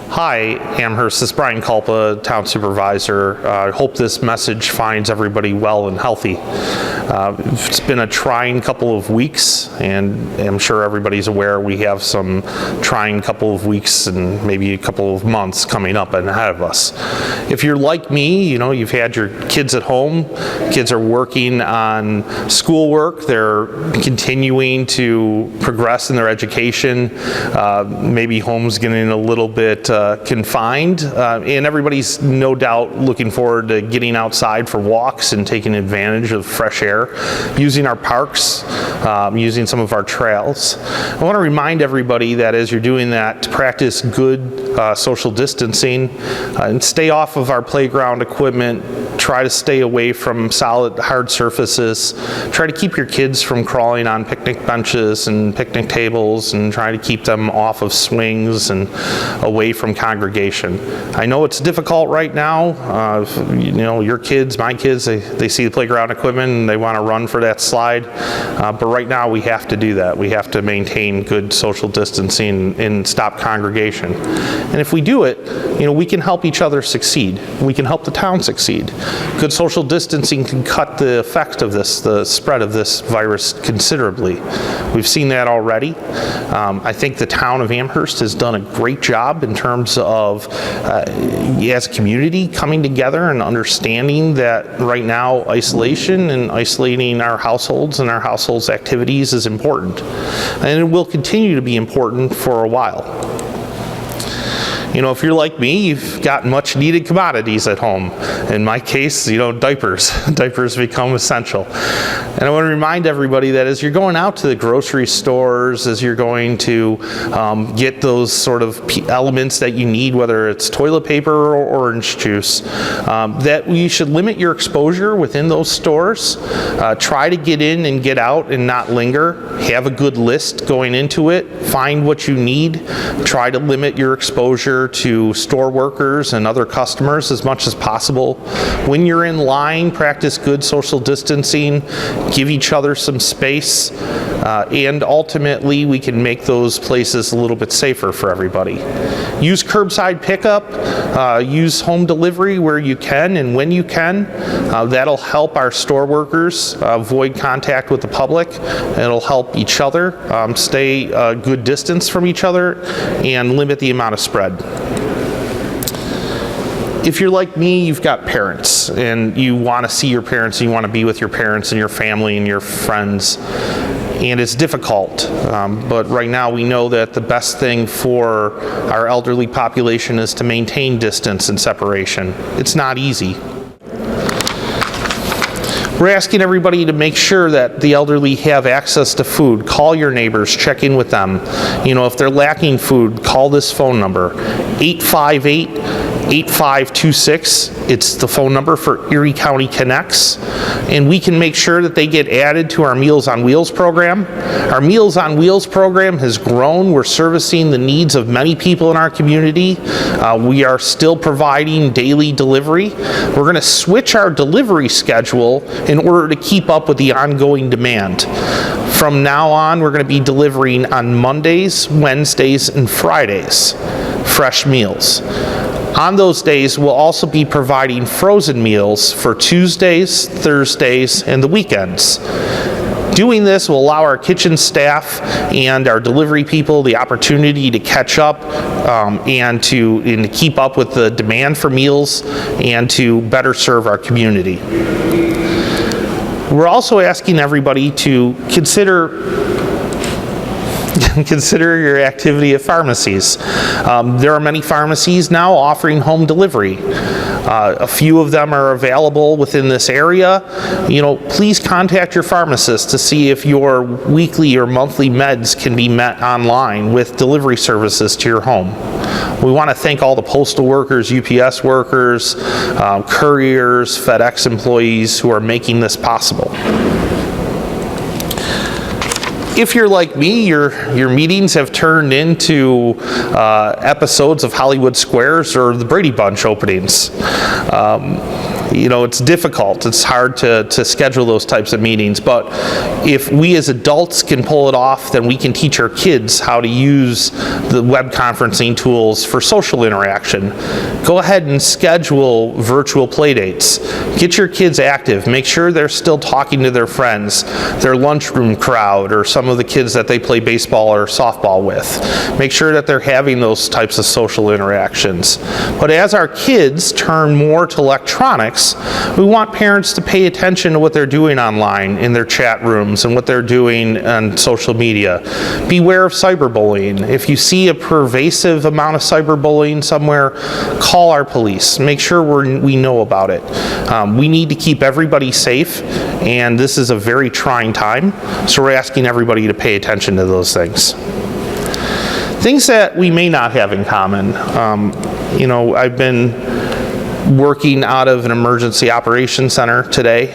Hi, Amherst. This is Brian Kulpa, Town Supervisor. I hope this message finds everybody well and healthy. It's been a trying couple of weeks, and I'm sure everybody's aware we have some trying couple of weeks and maybe a couple of months coming up and ahead of us. If you're like me, you've had your kids at home, kids are working on schoolwork, they're continuing to progress in their education, maybe home's getting a little bit confined, and everybody's no doubt looking forward to getting outside for walks and taking advantage of fresh air, using our parks, using some of our trails. I want to remind everybody that as you're doing that, to practice good social distancing and stay off of our playground equipment. Try to stay away from solid, hard surfaces. Try to keep your kids from crawling on picnic benches and picnic tables, and try to keep them off of swings and away from congregation. I know it's difficult right now. Your kids, my kids, they see the playground equipment and they want to run for that slide. But right now we have to do that. We have to maintain good social distancing and stop congregation. And if we do it, we can help each other succeed. We can help the town succeed. Good social distancing can cut the effect of this, the spread of this virus considerably. We've seen that already. I think the town of Amherst has done a great job in terms of, as a community, coming together and understanding that right now isolation and isolating our households and our households' activities is important. And it will continue to be important for a while. If you're like me, you've got much needed commodities at home. In my case, diapers. Diapers become essential. And I want to remind everybody that as you're going out to the grocery stores, as you're going to get those sort of elements that you need, whether it's toilet paper or orange juice, that you should limit your exposure within those stores. Try to get in and get out and not linger. Have a good list going into it. Find what you need. Try to limit your exposure to store workers and other customers as much as possible. When you're in line, practice good social distancing, give each other some space, and ultimately we can make those places a little bit safer for everybody. Use curbside pickup, use home delivery where you can and when you can. That'll help our store workers avoid contact with the public. It'll help each other stay a good distance from each other and limit the amount of spread. If you're like me, you've got parents and you want to see your parents, and you want to be with your parents and your family and your friends, and it's difficult. But right now we know that the best thing for our elderly population is to maintain distance and separation. It's not easy. We're asking everybody to make sure that the elderly have access to food. Call your neighbors, check in with them. If they're lacking food, call this phone number, 858-8526. It's the phone number for Erie County Connects, and we can make sure that they get added to our Meals on Wheels program. Our Meals on Wheels program has grown. We're servicing the needs of many people in our community. We are still providing daily delivery. We're going to switch our delivery schedule in order to keep up with the ongoing demand. From now on, we're going to be delivering on Mondays, Wednesdays, and Fridays, fresh meals. On those days, we'll also be providing frozen meals for Tuesdays, Thursdays, and the weekends. Doing this will allow our kitchen staff and our delivery people the opportunity to catch up and to keep up with the demand for meals and to better serve our community. We're also asking everybody to consider your activity at pharmacies. There are many pharmacies now offering home delivery. A few of them are available within this area. Please contact your pharmacist to see if your weekly or monthly meds can be met online with delivery services to your home. We want to thank all the postal workers, UPS workers, couriers, FedEx employees who are making this possible. If you're like me, your meetings have turned into episodes of Hollywood Squares or the Brady Bunch openings. it's difficult. It's hard to schedule those types of meetings, but if we as adults can pull it off, then we can teach our kids how to use the web conferencing tools for social interaction. Go ahead and schedule virtual play dates. Get your kids active. Make sure they're still talking to their friends, their lunchroom crowd, or some of the kids that they play baseball or softball with. Make sure that they're having those types of social interactions. But as our kids turn more to electronics, we want parents to pay attention to what they're doing online in their chat rooms and what they're doing on social media. Beware of cyberbullying. If you see a pervasive amount of cyberbullying somewhere, call our police. Make sure we know about it. We need to keep everybody safe, and this is a very trying time, so we're asking everybody to pay attention to those things. Things that we may not have in common. I've been working out of an emergency operations center today.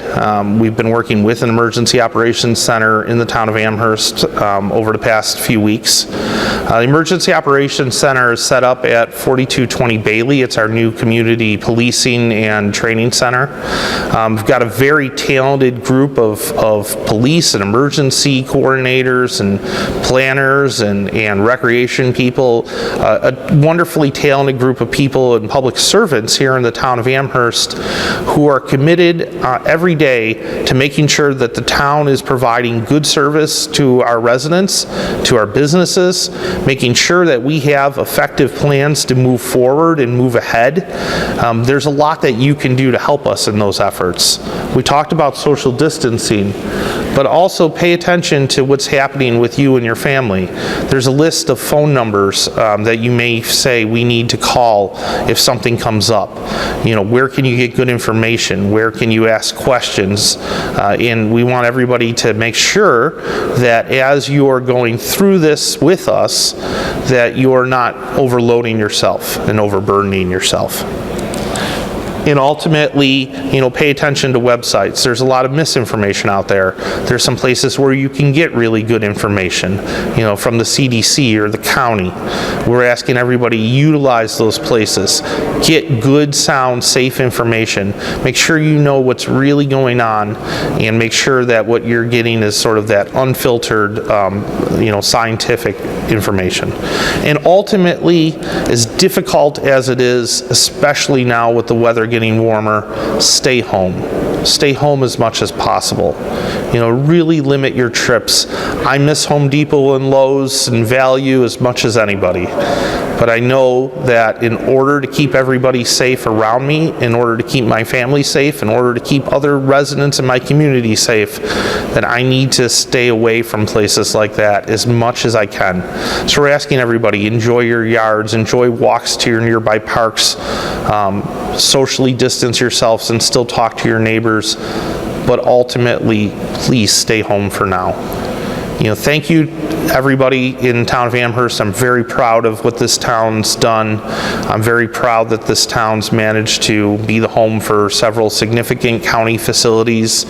We've been working with an emergency operations center in the town of Amherst over the past few weeks. The emergency operations center is set up at 4220 Bailey. It's our new community policing and training center. We've got a very talented group of police and emergency coordinators and planners and recreation people, a wonderfully talented group of people and public servants here in the town of Amherst who are committed every day to making sure that the town is providing good service to our residents, to our businesses, making sure that we have effective plans to move forward and move ahead. There's a lot that you can do to help us in those efforts. We talked about social distancing, but also pay attention to what's happening with you and your family. There's a list of phone numbers that you may say we need to call if something comes up. Where can you get good information? Where can you ask questions? And we want everybody to make sure that as you are going through this with us, that you are not overloading yourself and overburdening yourself. And ultimately, pay attention to websites. There's a lot of misinformation out there. There's some places where you can get really good information, from the CDC or the county. We're asking everybody to utilize those places. Get good, sound, safe information. Make sure you know what's really going on, and make sure that what you're getting is sort of that unfiltered, scientific information. And ultimately, as difficult as it is, especially now with the weather getting warmer, stay home. Stay home as much as possible. Really limit your trips. I miss Home Depot and Lowe's and Value as much as anybody. But I know that in order to keep everybody safe around me, in order to keep my family safe, in order to keep other residents in my community safe, that I need to stay away from places like that as much as I can. So we're asking everybody, enjoy your yards, enjoy walks to your nearby parks, socially distance yourselves and still talk to your neighbors, but ultimately, please stay home for now. Thank you everybody in town of Amherst. I'm very proud of what this town's done. I'm very proud that this town's managed to be the home for several significant county facilities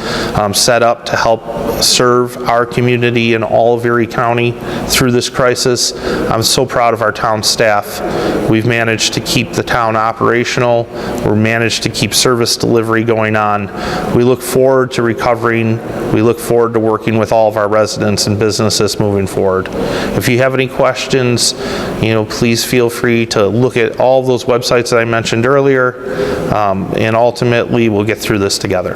set up to help serve our community in all of Erie County through this crisis. I'm so proud of our town staff. We've managed to keep the town operational. We've managed to keep service delivery going on. We look forward to recovering. We look forward to working with all of our residents and businesses moving forward. If you have any questions, please feel free to look at all of those websites that I mentioned earlier, and ultimately we'll get through this together.